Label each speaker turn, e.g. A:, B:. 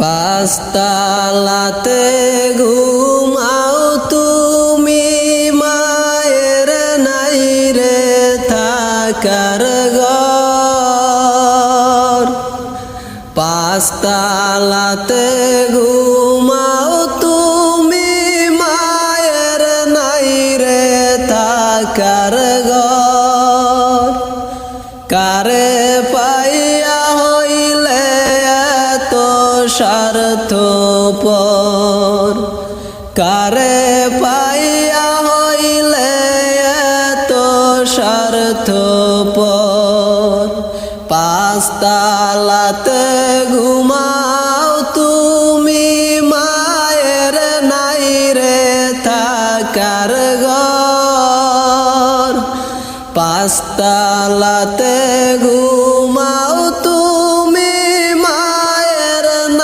A: পাঁচতলাতে ঘুমাও তুমি মায়ের নাই রে থাকার ঘর। পাঁচতলাতে ঘুমাও তুমি মায়ের নাই রে থাকার ঘর। কারে পাইয়া হইলে এত স্বার্থপর, কারে পাইয়া হইলে এত স্বার্থপর। পাঁচতলাতে ঘুমাও তুমি মায়ের নাই রে থাকার ঘর। পাঁচতলাতে